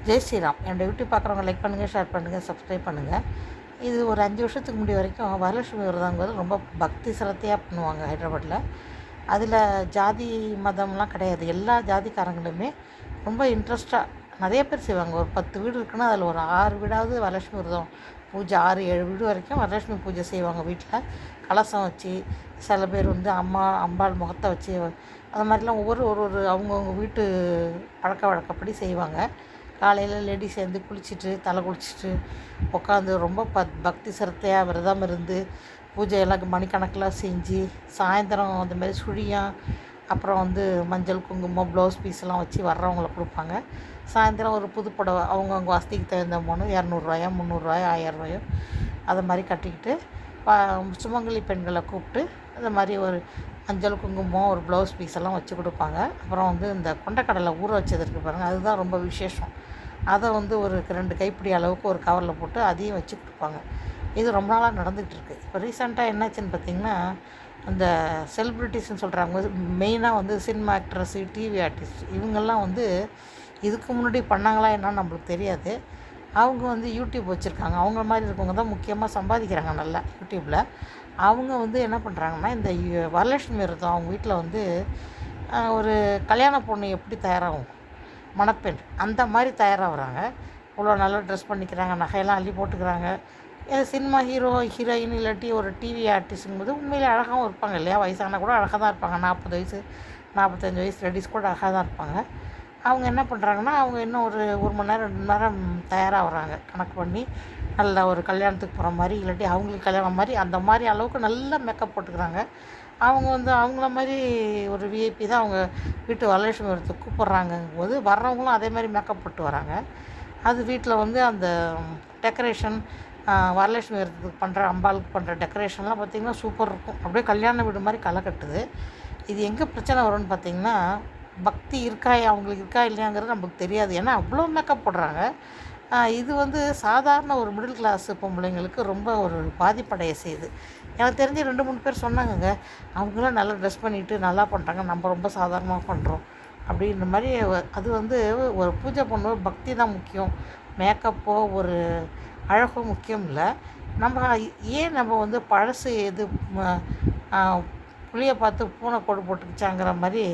ஜெய் ஸ்ரீராம். என்னோடய யூடியூப் பார்க்குறவங்க லைக் பண்ணுங்கள், ஷேர் பண்ணுங்கள், சப்ஸ்கிரைப் பண்ணுங்கள். இது ஒரு 5 வருஷத்துக்கு முன்னாடி வரைக்கும் வரலட்சுமி விரதங்கிறது ரொம்ப பக்தி சிரத்தையாக பண்ணுவாங்க ஹைதராபாத்தில். அதில் ஜாதி மதம்லாம் கிடையாது. எல்லா ஜாதிக்காரங்களுமே ரொம்ப இன்ட்ரெஸ்ட்டாக நிறைய பேர் செய்வாங்க. ஒரு 10 வீடு இருக்குன்னா அதில் ஒரு 6 வீடாவது வரலட்சுமி விரதம் பூஜை, 6, 7 வீடு வரைக்கும் வரலட்சுமி பூஜை செய்வாங்க. வீட்டில் கலசம் வச்சு, சில பேர் வந்து அம்பாள் முகத்தை வச்சு, அது மாதிரிலாம் ஒரு ஒரு அவங்கவுங்க வீட்டு பழக்க வழக்கப்படி செய்வாங்க. காலையில் லேடிஸ் சேர்ந்து குளிச்சுட்டு தலை குளிச்சுட்டு உட்காந்து ரொம்ப பக்தி சிரத்தையாக விரதம் இருந்து பூஜையெல்லாம் மணிக்கணக்கில் செஞ்சு சாயந்தரம் அந்த மாதிரி சுழியம், அப்புறம் வந்து மஞ்சள் குங்குமம் ப்ளவுஸ் பீஸ்லாம் வச்சு வர்றவங்கள கொடுப்பாங்க. சாயந்தரம் ஒரு புது புடவை அவங்கவுங்க வசதிக்கு தகுந்த போன 200 300 1000 அதை மாதிரி கட்டிக்கிட்டு சுமங்கலி பெண்களை கூப்பிட்டு அந்த மாதிரி ஒரு மஞ்சள் குங்குமம் ஒரு ப்ளவுஸ் பீஸ் எல்லாம் வச்சு கொடுப்பாங்க. அப்புறம் வந்து இந்த கொண்டக்கடலை ஊற வச்சது இருக்குது பாருங்கள், அதுதான் ரொம்ப விசேஷம். அதை வந்து ஒரு 2 கைப்பிடி அளவுக்கு ஒரு கவரில் போட்டு அதையும் வச்சு கொடுப்பாங்க. இது ரொம்ப நாளாக நடந்துகிட்டு இருக்குது. இப்போ ரீசெண்டாக என்னாச்சுன்னு பார்த்திங்கன்னா, அந்த செலிப்ரிட்டிஸ்ன்னு சொல்கிறாங்க, மெயினாக வந்து சினிமா ஆக்ட்ரஸ்ஸு, டிவி ஆர்டிஸ்ட், இவங்கெல்லாம் வந்து இதுக்கு முன்னாடி பண்ணாங்களா என்னன்னு நம்மளுக்கு தெரியாது. அவங்க வந்து யூடியூப் வச்சுருக்காங்க. அவங்க மாதிரி இருக்கவங்க தான் முக்கியமாக சம்பாதிக்கிறாங்க நல்லா யூடியூப்பில். அவங்க வந்து என்ன பண்ணுறாங்கன்னா, இந்த வரலட்சுமி விரதம் அவங்க வீட்டில் வந்து ஒரு கல்யாண பொண்ணு எப்படி தயாராகும், மணப்பெண் அந்த மாதிரி தயாராகிறாங்க. இவ்வளோ நல்லா ட்ரெஸ் பண்ணிக்கிறாங்க, நகையெல்லாம் அள்ளி போட்டுக்கிறாங்க. சினிமா ஹீரோயின் இல்லாட்டி ஒரு டிவி ஆர்டிஸ்ட்டுங்கும்போது உண்மையிலே அழகாகவும் இருப்பாங்க இல்லையா? வயசானால் கூட அழகாக தான் இருப்பாங்க. 40 வயசு 45 வயசு லேடிஸ் கூட அழகாக தான் இருப்பாங்க. அவங்க என்ன பண்ணுறாங்கன்னா, அவங்க இன்னும் ஒரு 1 மணி நேரம் 2 மணி நேரம் தயாராகிறாங்க கணக்கு பண்ணி. நல்ல ஒரு கல்யாணத்துக்கு போகிற மாதிரி இல்லாட்டி அவங்களுக்கு கல்யாணம் மாதிரி அந்த மாதிரி அளவுக்கு நல்லா மேக்கப் போட்டுக்கிறாங்க. அவங்க வந்து அவங்கள மாதிரி ஒரு விஐபி தான் அவங்க வீட்டு வரலட்சுமி விரதத்துக்கு கூப்பிட்றாங்கங்கும்போது வர்றவங்களும் அதே மாதிரி மேக்கப் போட்டு வராங்க. அது வீட்டில் வந்து அந்த டெக்கரேஷன் வரலட்சுமி விரதத்துக்கு பண்ணுற அம்பாளுக்கு பண்ணுற டெக்கரேஷன்லாம் பார்த்திங்கன்னா சூப்பர் இருக்கும். அப்படியே கல்யாண வீடு மாதிரி களை கட்டுது. இது எங்கே பிரச்சனை வரும்னு பார்த்திங்கன்னா, பக்தி அவங்களுக்கு இருக்கா இல்லையாங்கிறது நமக்கு தெரியாது. ஏன்னா அவ்வளோ மேக்கப் போடுறாங்க. இது வந்து சாதாரண ஒரு மிடில் கிளாஸ் பொம்பளைங்களுக்கு ரொம்ப ஒரு பாதிப்படைய செய்யுது. எனக்கு தெரிஞ்சு 2, 3 பேர் சொன்னாங்கங்க, அவங்களாம் நல்லா ட்ரெஸ் பண்ணிவிட்டு நல்லா பண்ணுறாங்க, நம்ம ரொம்ப சாதாரணமாக பண்ணுறோம் அப்படின்ற மாதிரி. அது வந்து ஒரு பூஜை பண்ணும்போது பக்தி தான் முக்கியம், மேக்கப்போ ஒரு அழகோ முக்கியம் இல்லை. நம்ம வந்து பழசு எது புளியை பார்த்து பூனை கோடு போட்டுக்கிச்சாங்கிற மாதிரி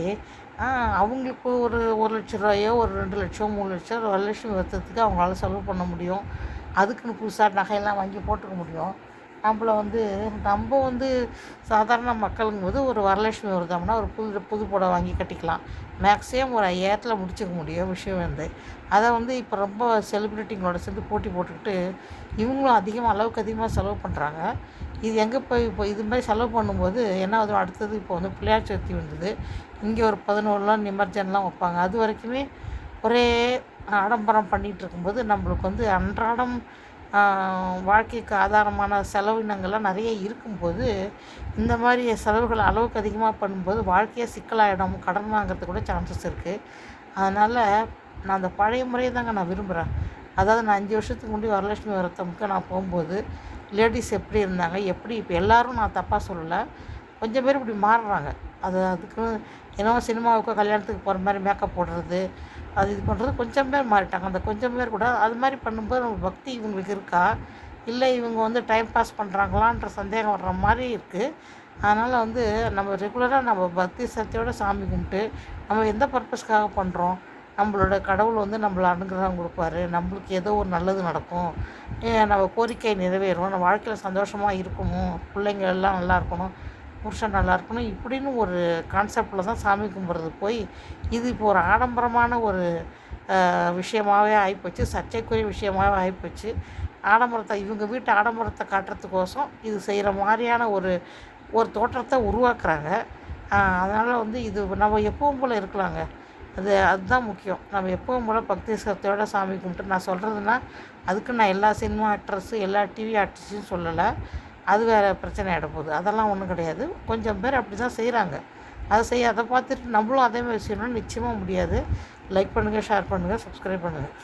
அவங்களுக்கு ஒரு 1,00,000 ரூபாயோ ஒரு 2 லட்சம் 3 லட்சம் வரலட்சுமி விரதத்துக்கு அவங்களால செலவு பண்ண முடியும். அதுக்குன்னு புதுசாக நகையெல்லாம் வாங்கி போட்டுக்க முடியும். நம்ம வந்து சாதாரண மக்களுங்கும்போது ஒரு வரலட்சுமி விரதம்னா ஒரு புது புடவை வாங்கி கட்டிக்கலாம். மேக்ஸிமம் ஒரு 5000 முடிச்சுக்க முடியும் விஷயம் வந்து. அதை வந்து இப்போ ரொம்ப செலிப்ரிட்டிங்களோட சேர்ந்து போட்டி போட்டுக்கிட்டு இவங்களும் அளவுக்கு அதிகமாக செலவு பண்ணுறாங்க. இது எங்கே போய் இப்போ இது மாதிரி செலவு பண்ணும்போது என்ன ஆகுது, அடுத்தது இப்போ வந்து பிள்ளையார் சதுர்த்தி வந்தது. இங்கே ஒரு 11 நிமர்ஜன்லாம் வைப்பாங்க. அது வரைக்குமே ஒரே ஆடம்பரம் பண்ணிகிட்டு இருக்கும்போது நம்மளுக்கு வந்து அன்றாடம் வாழ்க்கைக்கு ஆதாரமான செலவினங்கள்லாம் நிறைய இருக்கும்போது இந்த மாதிரி செலவுகள் அளவுக்கு அதிகமாக பண்ணும்போது வாழ்க்கையே சிக்கலாகிடும். கடன் வாங்கிறதுக்கு கூட சான்சஸ் இருக்குது. அதனால் நான் அந்த பழைய முறையை தாங்க நான் விரும்புகிறேன். அதாவது நான் 5 வருஷத்துக்கு முன்னாடி வரலட்சுமி விரதமுக்கு நான் போகும்போது லேடிஸ் எப்படி இருந்தாங்க, எப்படி இப்போ எல்லோரும் நான் தப்பாக சொல்லலை, கொஞ்சம் பேர் இப்படி மாறுறாங்க. அதுக்கு என்னவோ சினிமாவுக்கோ கல்யாணத்துக்கு போகிற மாதிரி மேக்கப் போடுறது, அது இது பண்ணுறது கொஞ்சம் பேர் மாறிட்டாங்க. அந்த கொஞ்சம் பேர் கூட அது மாதிரி பண்ணும்போது நம்ம பக்தி இவங்களுக்கு இருக்கா, இல்லை இவங்க வந்து டைம் பாஸ் பண்ணுறாங்களான்ற சந்தேகம் வர்ற மாதிரி இருக்குது. அதனால் வந்து நம்ம ரெகுலராக நம்ம பக்தி சக்தியோட சாமி கும்பிட்டு நம்ம எந்த பர்பஸ்க்காக பண்ணுறோம், நம்மளோட கடவுள் வந்து நம்மளை அனுகிரகம் கொடுப்பாரு, நம்மளுக்கு ஏதோ ஒரு நல்லது நடக்கும், நம்ம கோரிக்கை நிறைவேறும், நம்ம வாழ்க்கையில் சந்தோஷமாக இருக்கணும், பிள்ளைங்க எல்லாம் நல்லா இருக்கணும், புருஷன் நல்லா இருக்கணும், இப்படின்னு ஒரு கான்செப்டில் தான் சாமி கும்பிட்றது போய் இது இப்போ ஒரு ஆடம்பரமான ஒரு விஷயமாகவே ஆகிப்போச்சு, சர்ச்சைக்குரிய விஷயமாகவே ஆகிப்போச்சு. இவங்க வீட்டு ஆடம்பரத்தை காட்டுறதுக்கோசம் இது செய்கிற மாதிரியான ஒரு தோற்றத்தை உருவாக்குறாங்க. அதனால் வந்து இது நம்ம எப்பவும் போல் இருக்கலாங்க. அதுதான் முக்கியம். நம்ம எப்பவும் போல் பக்தி சிரத்தையோட சாமி கும்பிட்டு நான் சொல்கிறதுனா, அதுக்கு நான் எல்லா சினிமா ஆக்ட்ரஸு எல்லா டிவி ஆர்டிஸ்ட்டும் சொல்லலை. அது வேறு பிரச்சனை ஆகிட போகுது. அதெல்லாம் ஒன்றும் கிடையாது. கொஞ்சம் பேர் அப்படி தான் செய்கிறாங்க. அதை பார்த்துட்டு நம்மளும் அதே மாதிரி செய்யணும்னு நிச்சயமாக முடியாது. லைக் பண்ணுங்கள், ஷேர் பண்ணுங்கள், சப்ஸ்கிரைப் பண்ணுங்கள்.